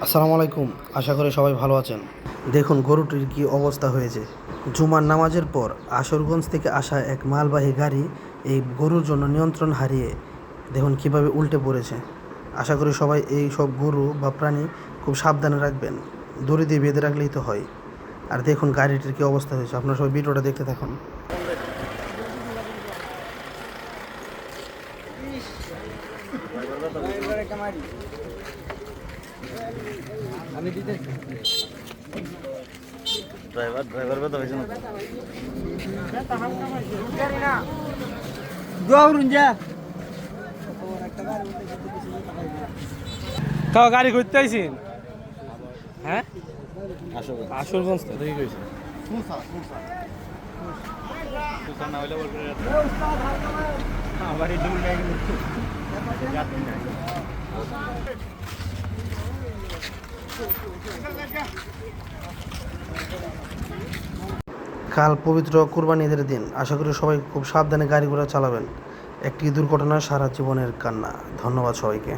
আসসালামু আলাইকুম। আশা করি সবাই ভালো আছেন। দেখুন গরুটির কি অবস্থা হয়েছে। জুমার নামাজের পর আশুগঞ্জ থেকে আসা এক মালবাহী গাড়ি এই গরুর জন্য নিয়ন্ত্রণ হারিয়ে দেখুন কিভাবে উল্টে পড়েছে। আশা করি সবাই এই সব গরু বা প্রাণী খুব সাবধানে রাখবেন, দড়ি দিয়ে বেঁধে রাখলেই তো হয়। আর দেখুন গাড়িটির কী অবস্থা হয়েছে, আপনারা সবাই ভিডিওটা দেখতে থাকুন। ড্রাইভার কথা হয়েছে না তাও গাড়ি করতে আইসিন? হ্যাঁ, আশুরগঞ্জ তো দেখি কইছে। কাল পবিত্র কুরবানি ঈদের দিন। আশা করি সবাই খুব সাবধানে গাড়ি ঘোড়া চালাবেন। একটি দুর্ঘটনা সারা জীবনের কান্না। ধন্যবাদ সবাইকে।